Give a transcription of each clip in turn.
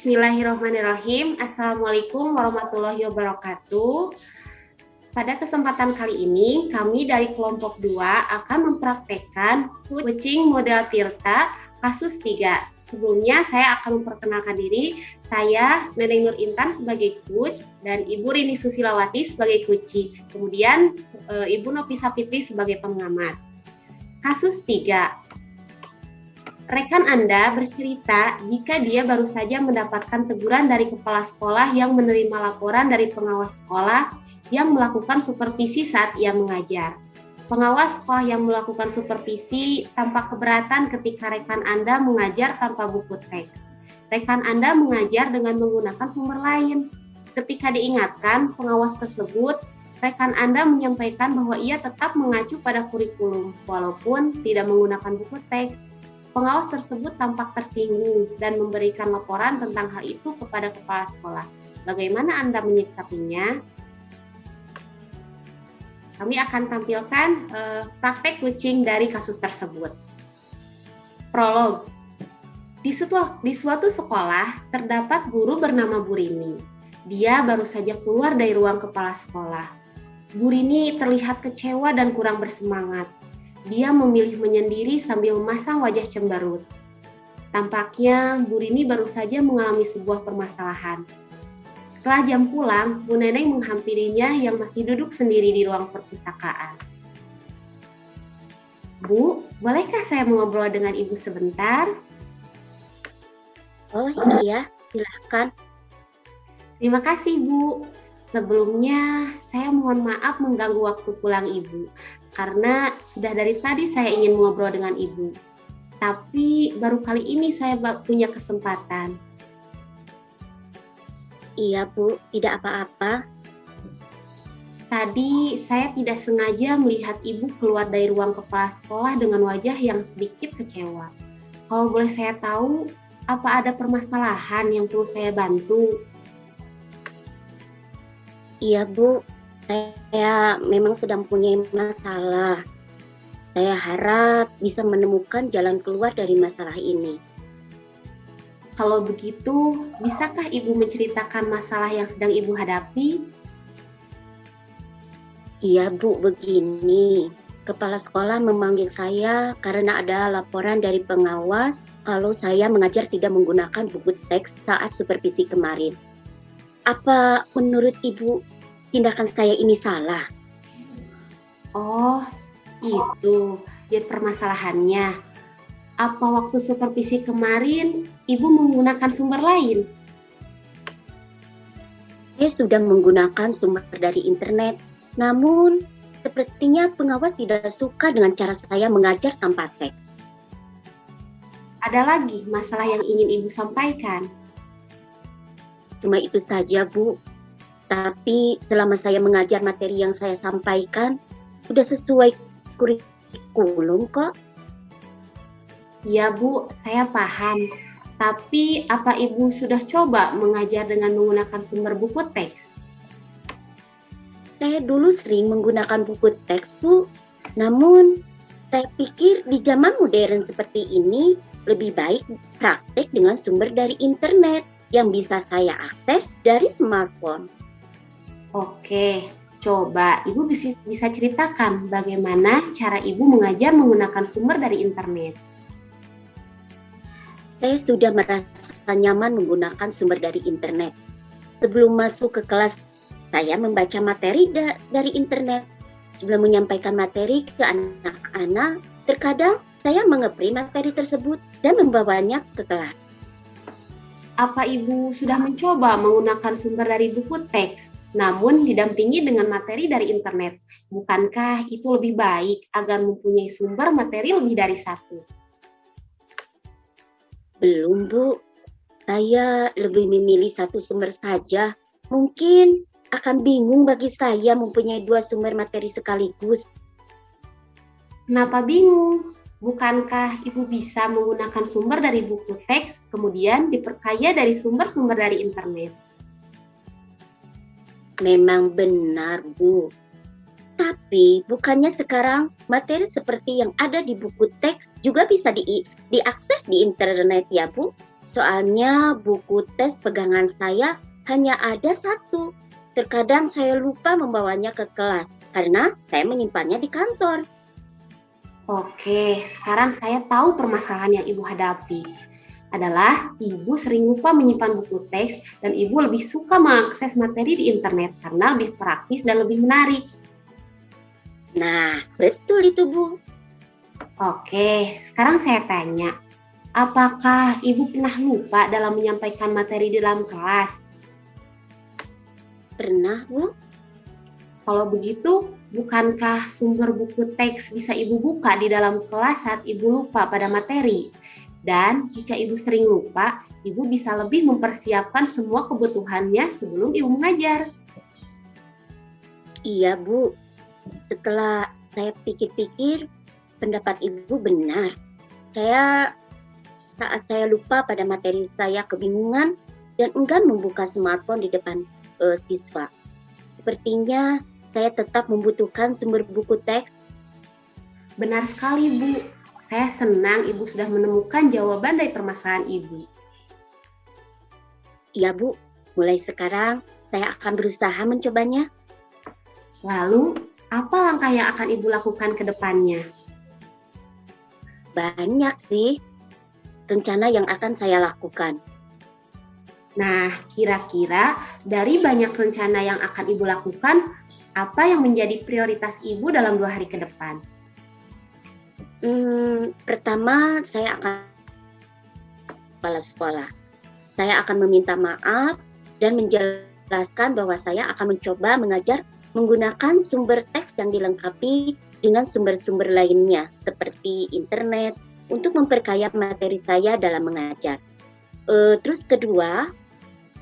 Bismillahirrahmanirrahim. Assalamualaikum warahmatullahi wabarakatuh. Pada kesempatan kali ini, kami dari kelompok 2 akan mempraktekkan coaching model Tirta kasus 3. Sebelumnya saya akan memperkenalkan diri. Saya Neneng Nur Intan sebagai coach dan Ibu Rini Susilawati sebagai coachee. Kemudian Ibu Nopisa Fitri sebagai pengamat. Kasus 3. Rekan Anda bercerita jika dia baru saja mendapatkan teguran dari kepala sekolah yang menerima laporan dari pengawas sekolah yang melakukan supervisi saat ia mengajar. Pengawas sekolah yang melakukan supervisi tampak keberatan ketika rekan Anda mengajar tanpa buku teks. Rekan Anda mengajar dengan menggunakan sumber lain. Ketika diingatkan pengawas tersebut, rekan Anda menyampaikan bahwa ia tetap mengacu pada kurikulum walaupun tidak menggunakan buku teks. Pengawas tersebut tampak tersinggung dan memberikan laporan tentang hal itu kepada kepala sekolah. Bagaimana Anda menyikapinya? Kami akan tampilkan praktek coaching dari kasus tersebut. Prolog. Di suatu sekolah, terdapat guru bernama Bu Rini. Dia baru saja keluar dari ruang kepala sekolah. Bu Rini terlihat kecewa dan kurang bersemangat. Dia memilih menyendiri sambil memasang wajah cemberut. Tampaknya Bu Rini baru saja mengalami sebuah permasalahan. Setelah jam pulang, Bu Neneng menghampirinya yang masih duduk sendiri di ruang perpustakaan. Bu, bolehkah saya mengobrol dengan Ibu sebentar? Oh iya, silahkan. Terima kasih Bu. Sebelumnya saya mohon maaf mengganggu waktu pulang Ibu. Karena sudah dari tadi saya ingin mengobrol dengan Ibu. Tapi baru kali ini saya punya kesempatan. Iya Bu, tidak apa-apa. Tadi saya tidak sengaja melihat Ibu keluar dari ruang kepala sekolah dengan wajah yang sedikit kecewa. Kalau boleh saya tahu, apa ada permasalahan yang perlu saya bantu? Iya Bu, saya memang sedang punya masalah. Saya harap bisa menemukan jalan keluar dari masalah ini. Kalau begitu, bisakah Ibu menceritakan masalah yang sedang Ibu hadapi? Iya Bu, begini. Kepala sekolah memanggil saya karena ada laporan dari pengawas kalau saya mengajar tidak menggunakan buku teks saat supervisi kemarin. Apa menurut Ibu tindakan saya ini salah? Oh, itu jadi permasalahannya. Apa waktu supervisi kemarin Ibu menggunakan sumber lain? Saya sudah menggunakan sumber dari internet, namun sepertinya pengawas tidak suka dengan cara saya mengajar tanpa teks. Ada lagi masalah yang ingin Ibu sampaikan? Cuma itu saja Bu. Tapi selama saya mengajar materi yang saya sampaikan, sudah sesuai kurikulum kok. Ya Bu, saya paham. Tapi apa Ibu sudah coba mengajar dengan menggunakan sumber buku teks? Saya dulu sering menggunakan buku teks Bu. Namun saya pikir di zaman modern seperti ini lebih baik praktek dengan sumber dari internet yang bisa saya akses dari smartphone. Oke, coba Ibu bisa ceritakan bagaimana cara Ibu mengajar menggunakan sumber dari internet. Saya sudah merasa nyaman menggunakan sumber dari internet. Sebelum masuk ke kelas, saya membaca materi dari internet. Sebelum menyampaikan materi ke anak-anak, terkadang saya mengeprint materi tersebut dan membawanya ke kelas. Apa Ibu sudah mencoba menggunakan sumber dari buku teks, namun didampingi dengan materi dari internet? Bukankah itu lebih baik agar mempunyai sumber materi lebih dari satu? Belum Bu, saya lebih memilih satu sumber saja. Mungkin akan bingung bagi saya mempunyai 2 sumber materi sekaligus. Kenapa bingung? Bukankah Ibu bisa menggunakan sumber dari buku teks, kemudian diperkaya dari sumber-sumber dari internet? Memang benar Bu. Tapi bukannya sekarang materi seperti yang ada di buku teks juga bisa diakses di internet ya Bu? Soalnya buku tes pegangan saya hanya ada satu. Terkadang saya lupa membawanya ke kelas karena saya menyimpannya di kantor. Oke, sekarang saya tahu permasalahan yang Ibu hadapi. Adalah Ibu sering lupa menyimpan buku teks dan Ibu lebih suka mengakses materi di internet karena lebih praktis dan lebih menarik. Nah, betul itu, Bu. Oke, sekarang saya tanya, apakah Ibu pernah lupa dalam menyampaikan materi di dalam kelas? Pernah, Bu? Kalau begitu, bukankah sumber buku teks bisa Ibu buka di dalam kelas saat Ibu lupa pada materi? Dan jika Ibu sering lupa, Ibu bisa lebih mempersiapkan semua kebutuhannya sebelum Ibu mengajar. Iya, Bu. Setelah saya pikir-pikir, pendapat Ibu benar. Saat saya lupa pada materi, saya kebingungan dan enggan membuka smartphone di depan siswa. Sepertinya saya tetap membutuhkan sumber buku teks. Benar sekali, Bu. Saya senang Ibu sudah menemukan jawaban dari permasalahan Ibu. Iya, Bu. Mulai sekarang saya akan berusaha mencobanya. Lalu, apa langkah yang akan Ibu lakukan ke depannya? Banyak sih rencana yang akan saya lakukan. Nah, kira-kira dari banyak rencana yang akan Ibu lakukan, apa yang menjadi prioritas Ibu dalam 2 hari ke depan? Pertama, saya akan kepala sekolah. Saya akan meminta maaf dan menjelaskan bahwa saya akan mencoba mengajar menggunakan sumber teks yang dilengkapi dengan sumber-sumber lainnya seperti internet untuk memperkaya materi saya dalam mengajar. Terus kedua,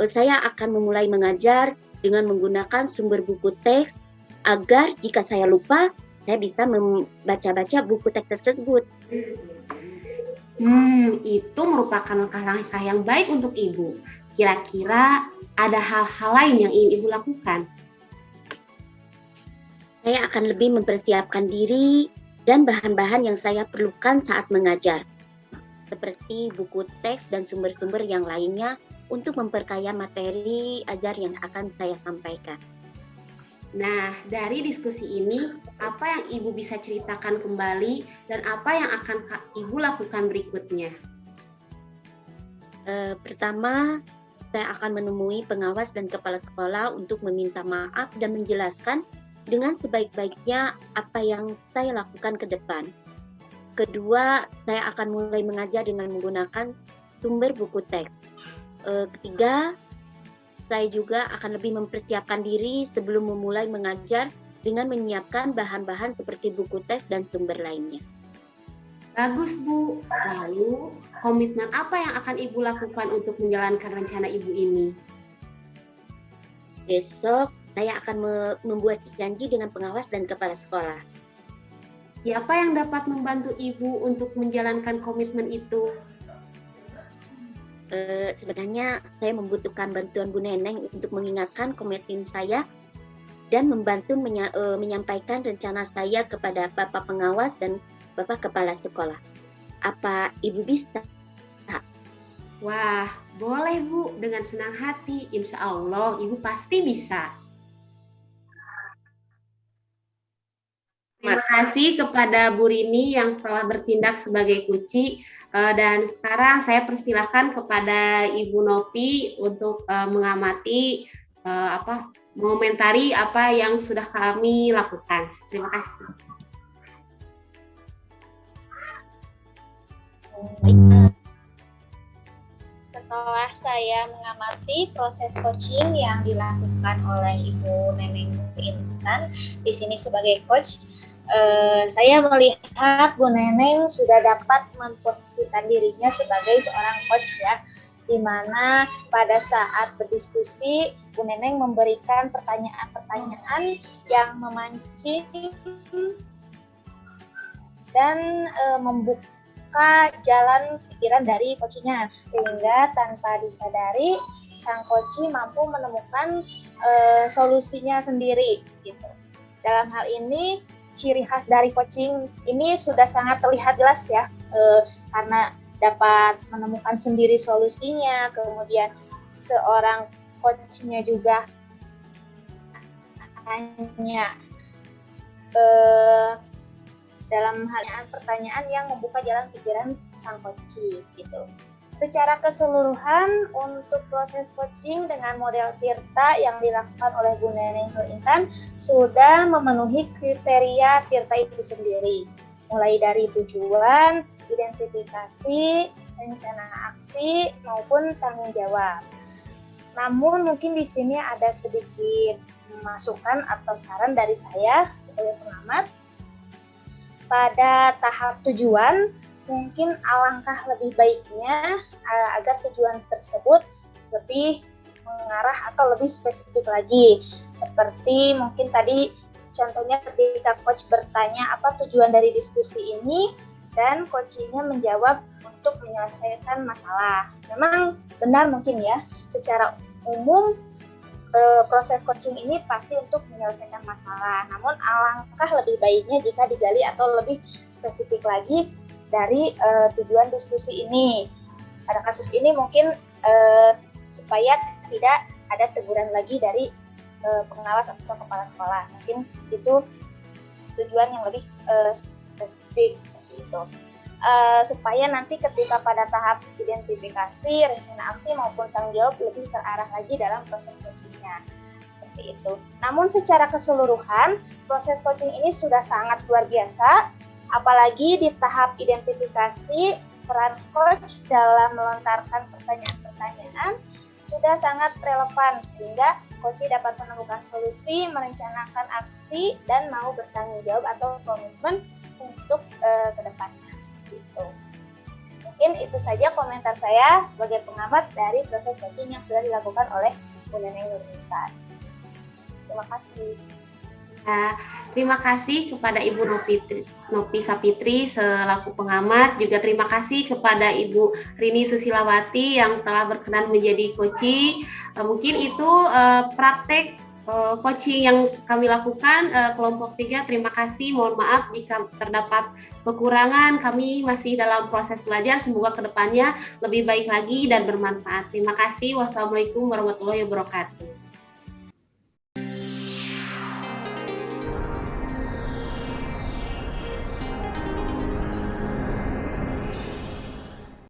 saya akan memulai mengajar dengan menggunakan sumber buku teks agar jika saya lupa, saya bisa membaca-baca buku teks tersebut. Itu merupakan langkah-langkah yang baik untuk Ibu. Kira-kira ada hal-hal lain yang ingin Ibu lakukan? Saya akan lebih mempersiapkan diri dan bahan-bahan yang saya perlukan saat mengajar, seperti buku teks dan sumber-sumber yang lainnya untuk memperkaya materi ajar yang akan saya sampaikan. Nah, dari diskusi ini, apa yang Ibu bisa ceritakan kembali dan apa yang akan Ibu lakukan berikutnya? Pertama, saya akan menemui pengawas dan kepala sekolah untuk meminta maaf dan menjelaskan dengan sebaik-baiknya apa yang saya lakukan ke depan. Kedua, saya akan mulai mengajar dengan menggunakan sumber buku teks. Ketiga, saya juga akan lebih mempersiapkan diri sebelum memulai mengajar dengan menyiapkan bahan-bahan seperti buku teks dan sumber lainnya. Bagus, Bu. Lalu, komitmen apa yang akan Ibu lakukan untuk menjalankan rencana Ibu ini? Besok, saya akan membuat janji dengan pengawas dan kepala sekolah. Siapa yang dapat membantu Ibu untuk menjalankan komitmen itu? Sebenarnya saya membutuhkan bantuan Bu Neneng untuk mengingatkan komitmen saya dan membantu menyampaikan rencana saya kepada Bapak pengawas dan Bapak kepala sekolah. Apa Ibu bisa? Wah, boleh Bu, dengan senang hati. Insya Allah Ibu pasti bisa. Terima kasih kepada Bu Rini yang telah bertindak sebagai Kuci. Dan sekarang saya persilahkan kepada Ibu Nopi untuk mengamati, mengomentari apa yang sudah kami lakukan. Terima kasih. Setelah saya mengamati proses coaching yang dilakukan oleh Ibu Neneng Intan di sini sebagai coach, saya melihat Bu Neneng sudah dapat memposisikan dirinya sebagai seorang coach ya, di mana pada saat berdiskusi Bu Neneng memberikan pertanyaan-pertanyaan yang memancing dan membuka jalan pikiran dari coachnya, sehingga tanpa disadari sang coach mampu menemukan solusinya sendiri gitu. Dalam hal ini ciri khas dari coaching ini sudah sangat terlihat jelas ya, karena dapat menemukan sendiri solusinya, kemudian seorang coachnya juga hanya dalam hal pertanyaan yang membuka jalan pikiran sang coachee gitu. Secara keseluruhan untuk proses coaching dengan model Tirta yang dilakukan oleh Bu Neneng Nur Intan sudah memenuhi kriteria Tirta itu sendiri, mulai dari tujuan, identifikasi, rencana aksi maupun tanggung jawab. Namun mungkin di sini ada sedikit masukan atau saran dari saya sebagai pengamat. Pada tahap tujuan, mungkin alangkah lebih baiknya agar tujuan tersebut lebih mengarah atau lebih spesifik lagi. Seperti mungkin tadi contohnya ketika coach bertanya apa tujuan dari diskusi ini dan coachingnya menjawab untuk menyelesaikan masalah. Memang benar mungkin ya, secara umum proses coaching ini pasti untuk menyelesaikan masalah. Namun alangkah lebih baiknya jika digali atau lebih spesifik lagi dari tujuan diskusi ini. Pada kasus ini mungkin supaya tidak ada teguran lagi dari pengawas atau kepala sekolah. Mungkin itu tujuan yang lebih spesifik seperti itu. Supaya nanti ketika pada tahap identifikasi, rencana aksi maupun tanggung jawab lebih terarah lagi dalam proses coachingnya. Seperti itu. Namun secara keseluruhan, proses coaching ini sudah sangat luar biasa, apalagi di tahap identifikasi, peran coach dalam melontarkan pertanyaan-pertanyaan sudah sangat relevan sehingga coach dapat menemukan solusi, merencanakan aksi, dan mau bertanggung jawab atau komitmen untuk ke depannya. Gitu. Mungkin itu saja komentar saya sebagai pengamat dari proses coaching yang sudah dilakukan oleh Bu Neneng Nur Intan. Terima kasih. Terima kasih kepada Ibu Nopi Sapitri selaku pengamat, juga terima kasih kepada Ibu Rini Susilawati yang telah berkenan menjadi coaching. Mungkin itu praktek coaching yang kami lakukan kelompok 3. Terima kasih, mohon maaf jika terdapat kekurangan. Kami masih dalam proses belajar, semoga kedepannya lebih baik lagi dan bermanfaat. Terima kasih. Wassalamualaikum warahmatullahi wabarakatuh.